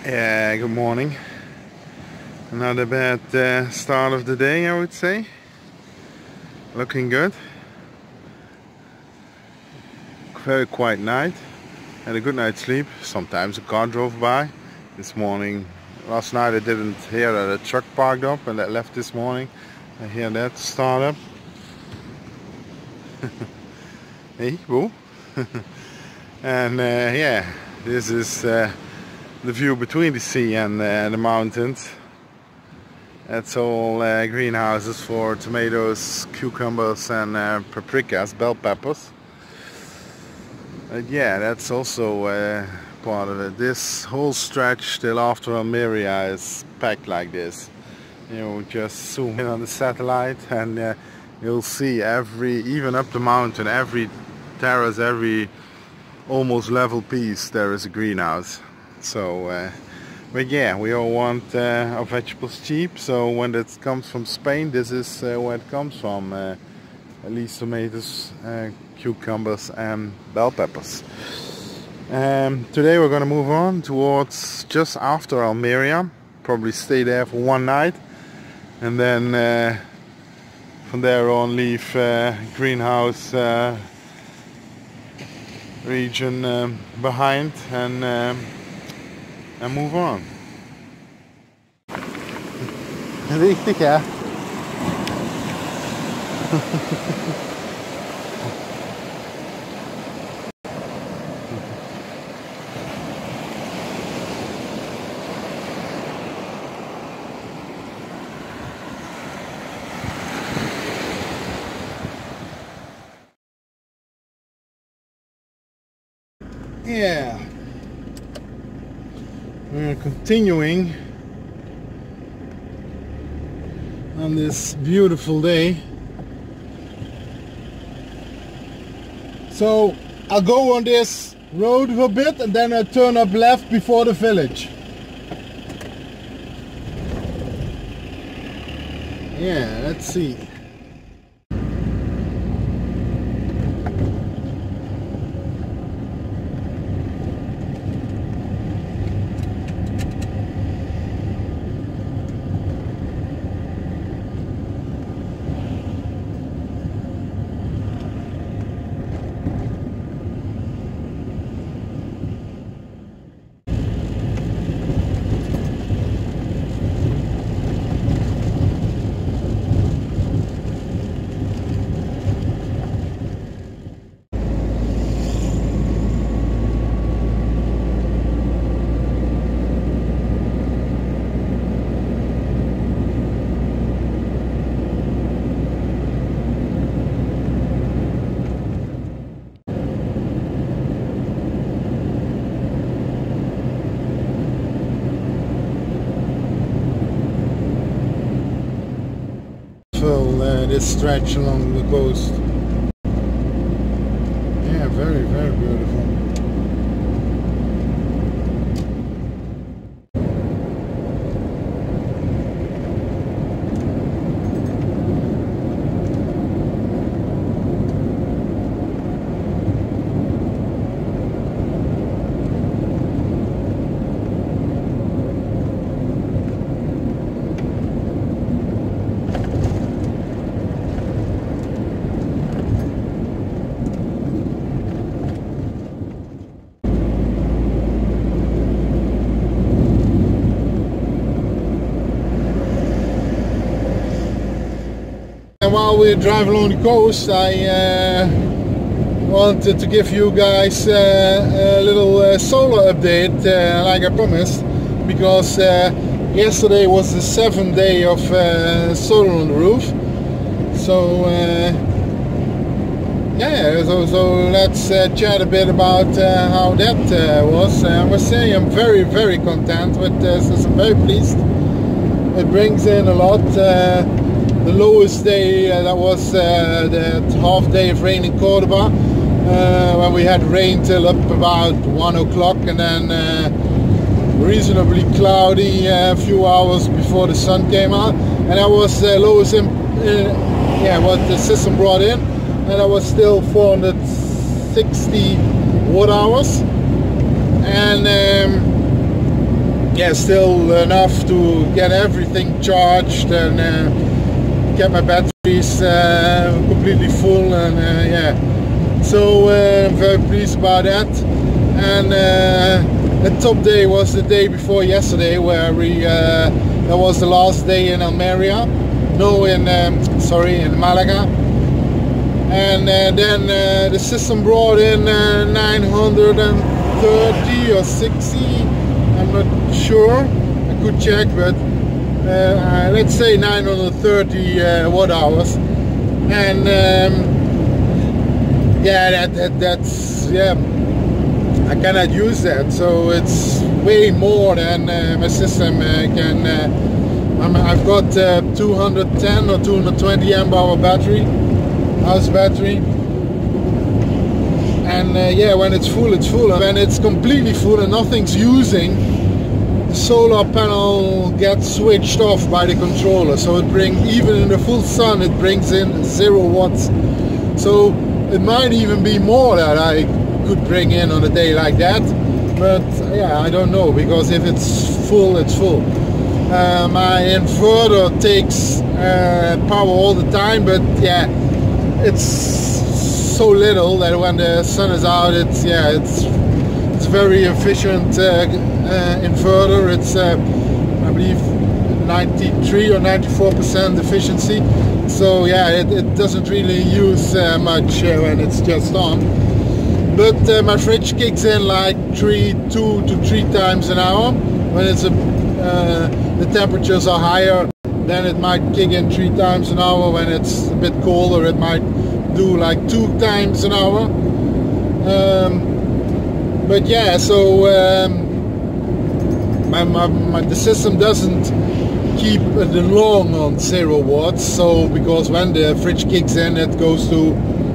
Yeah, good morning. Not a bad start of the day, I would say. Looking good. Very quiet night. Had a good night's sleep. Sometimes a car drove by. This morning, last night I didn't hear that a truck parked up and that left this morning. I hear that start up. Hey, whoa. And yeah, this is the view between the sea and the mountains. That's all greenhouses for tomatoes, cucumbers and paprikas, bell peppers. Yeah, that's also part of it. This whole stretch till after Almeria is packed like this. You know, just zoom in on the satellite and you'll see even up the mountain, every terrace, every almost level piece, there is a greenhouse. So, but yeah, we all want our vegetables cheap. So when it comes from Spain, this is where it comes from. At least tomatoes, cucumbers and bell peppers. Today we're going to move on towards just after Almeria. Probably stay there for one night. And then from there on leave greenhouse region behind and move on. Richtig, ja. Yeah, we're continuing on this beautiful day. So I'll go on this road for a bit and then I turn up left before the village. Yeah, let's see. This stretch along the coast. Yeah, very, very beautiful. And while we drive along the coast, I wanted to give you guys a little solar update, like I promised, because yesterday was the 7th day of solar on the roof. So yeah, so let's chat a bit about how that was. I must say I'm very, very content with this. I'm very pleased. It brings in a lot. The lowest day, that was the half day of rain in Cordoba, when we had rain till up about 1 o'clock and then reasonably cloudy a few hours before the sun came out, and that was the lowest yeah, what the system brought in, and that was still 460 watt hours. And yeah, still enough to get everything charged and get my batteries completely full, and yeah, so I'm very pleased about that. And the top day was the day before yesterday, where we that was the last day in Almeria, no, in sorry, in Malaga. And then the system brought in 930 or 60, I'm not sure, I could check, but let's say 930 watt hours. And yeah, that's, yeah, I cannot use that, so it's way more than my system can. I've got 210 or 220 amp hour battery, house battery, and yeah, when it's full, it's full. When it's completely full and nothing's using, the solar panel gets switched off by the controller, so it brings, even in the full sun, it brings in 0 watts. So it might even be more that I could bring in on a day like that, but yeah, I don't know, because if it's full, it's full. My inverter takes power all the time, but yeah, it's so little that when the sun is out, it's, yeah, it's very efficient inverter. It's I believe 93 or 94% efficiency, so yeah, it doesn't really use much when it's just on. But my fridge kicks in like 2 to 3 times an hour. When it's the temperatures are higher, then it might kick in 3 times an hour. When it's a bit colder, it might do like 2 times an hour. But yeah, so the system doesn't keep the long on 0 watts. So because when the fridge kicks in, it goes to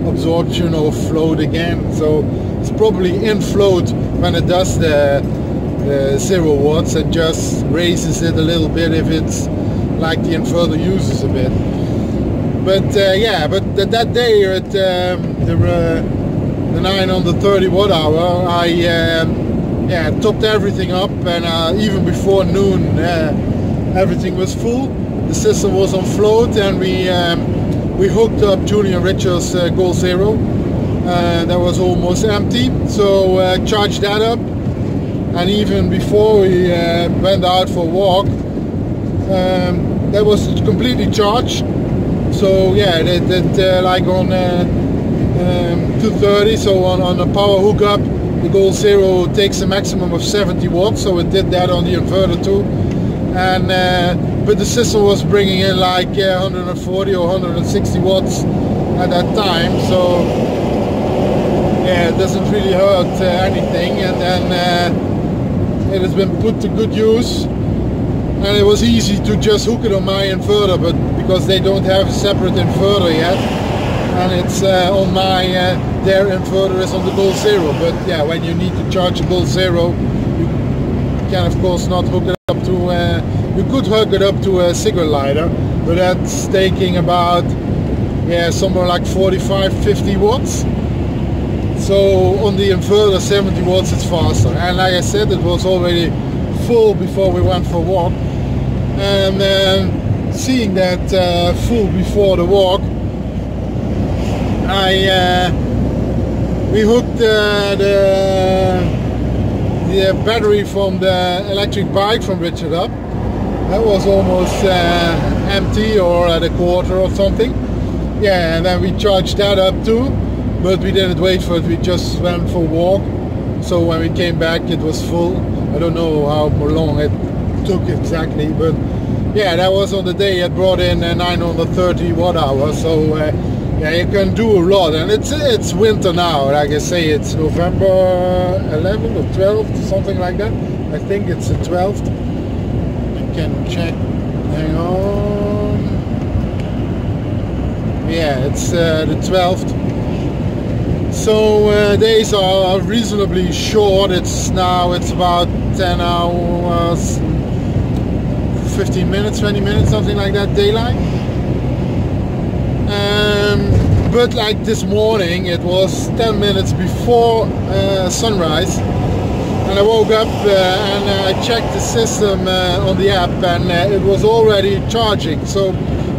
absorption or float again. So it's probably in float when it does the 0 watts, and just raises it a little bit if it's like the inverter uses a bit. But yeah, but that day at the 930 watt hour, I yeah, topped everything up, and even before noon everything was full. The system was on float, and we hooked up Julian Richard's Goal Zero. That was almost empty, so charged that up. And even before we went out for a walk, that was completely charged. So yeah, that like on 230, so on a power hookup, the Goal Zero takes a maximum of 70 watts, so it did that on the inverter too. And but the system was bringing in like 140 or 160 watts at that time, so yeah, it doesn't really hurt anything. And then it has been put to good use, and it was easy to just hook it on my inverter, but because they don't have a separate inverter yet, and it's on my their inverter is on the Goal Zero. But yeah, when you need to charge a Goal Zero, you can of course not hook it up to you could hook it up to a cigarette lighter, but that's taking about, yeah, somewhere like 45-50 watts. So on the inverter 70 watts it's faster. And like I said, it was already full before we went for a walk, and seeing that full before the walk, we hooked the battery from the electric bike from Richard up. That was almost empty, or at a quarter or something. Yeah, and then we charged that up too, but we didn't wait for it, we just went for a walk. So when we came back it was full. I don't know how long it took exactly, but yeah, that was on the day it brought in 930 watt hours. So yeah, you can do a lot, and it's winter now. Like I say, it's November 11th or 12th, something like that. I think it's the 12th. I can check. Hang on. Yeah, it's the 12th. So days are reasonably short. It's about 10 hours, 15 minutes, 20 minutes, something like that, daylight. But like this morning, it was 10 minutes before sunrise, and I woke up and I checked the system on the app, and it was already charging. So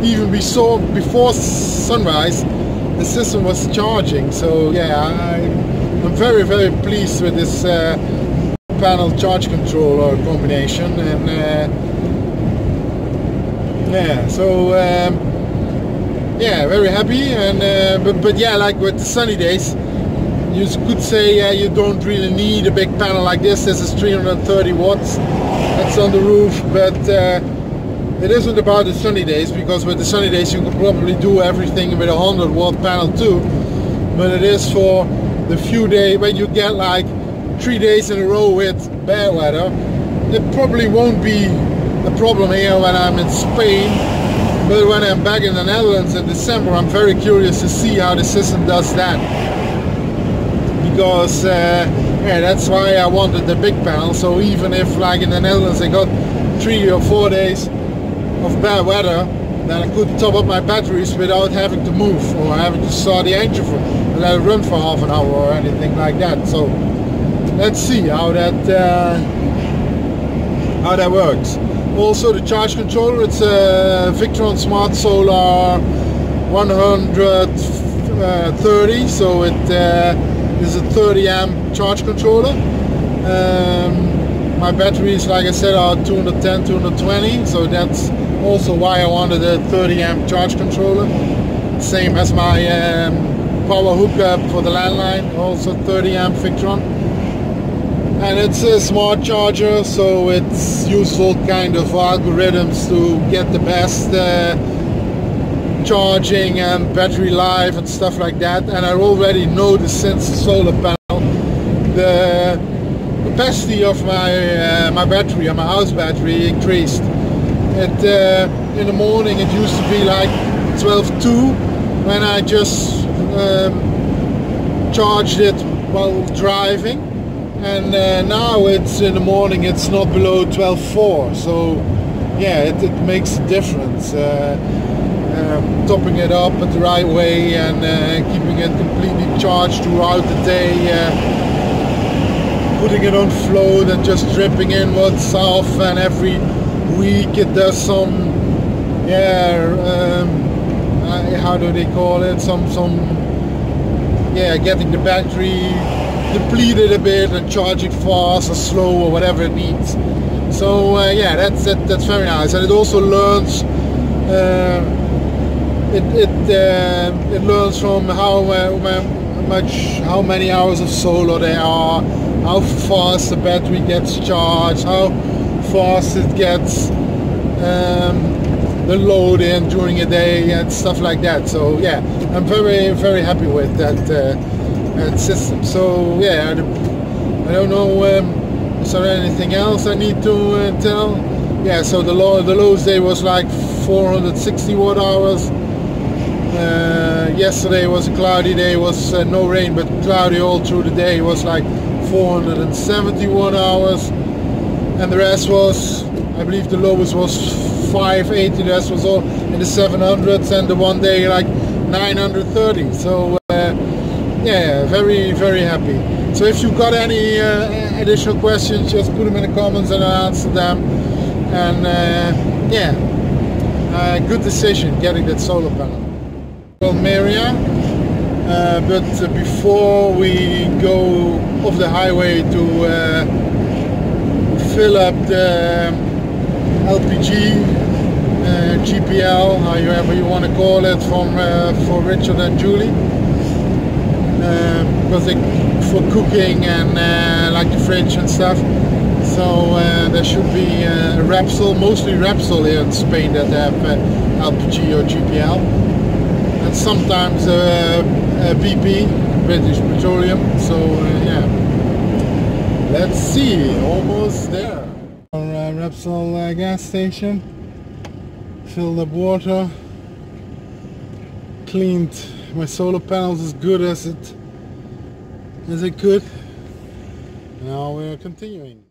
even before sunrise, the system was charging. So yeah, I'm very, very pleased with this panel charge controller combination, and yeah, so yeah, very happy. And but yeah, like with the sunny days, you could say you don't really need a big panel like this. This is 330 watts. That's on the roof, but it isn't about the sunny days, because with the sunny days you could probably do everything with a 100-watt panel too. But it is for the few days when you get like 3 days in a row with bad weather. It probably won't be a problem here when I'm in Spain, but when I'm back in the Netherlands in December, I'm very curious to see how the system does that. Because yeah, that's why I wanted the big panel. So even if, like in the Netherlands, I got 3 or 4 days of bad weather, then I could top up my batteries without having to move or having to start the engine and let it run for half an hour or anything like that. So let's see how that works. Also, the charge controller, it's a Victron Smart Solar 130, so it is a 30 amp charge controller. My batteries, like I said, are 210, 220, so that's also why I wanted a 30 amp charge controller. Same as my power hookup for the landline, also 30 amp Victron. And it's a smart charger, so it's useful kind of algorithms to get the best charging and battery life and stuff like that. And I already noticed since the solar panel, the capacity of my battery, my house battery, increased. In the morning it used to be like 12.2 when I just charged it while driving, and now it's in the morning it's not below 12.4. So yeah, it makes a difference. Topping it up at the right way and keeping it completely charged throughout the day, putting it on float and just dripping in what's off, and every week it does some, yeah, how do they call it, yeah, getting the battery depleted a bit and charge it fast or slow or whatever it needs. So yeah, that's very nice. And it also learns it learns from how many hours of solar there are, how fast the battery gets charged, how fast it gets the load in during a day and stuff like that. So yeah, I'm very, very happy with that system. So yeah, I don't know, is there anything else I need to tell? Yeah, so the lowest day was like 460 watt hours. Yesterday was a cloudy day, was no rain but cloudy all through the day. It was like 470 watt hours, and the rest was, I believe the lowest was 580, the rest was all in the 700s, and the one day like 930. So yeah, very, very happy. So if you've got any additional questions, just put them in the comments and I'll answer them. And yeah, good decision getting that solar panel. Almeria, but before we go off the highway to fill up the LPG, GPL, however you want to call it, for Richard and Julie, because for cooking and like the fridge and stuff. So there should be Repsol, mostly Repsol here in Spain that have LPG or GPL. And sometimes BP, British Petroleum. So yeah, let's see, almost there. Our Repsol gas station, filled up water, cleaned my solar panels as good as it could. Now we're continuing.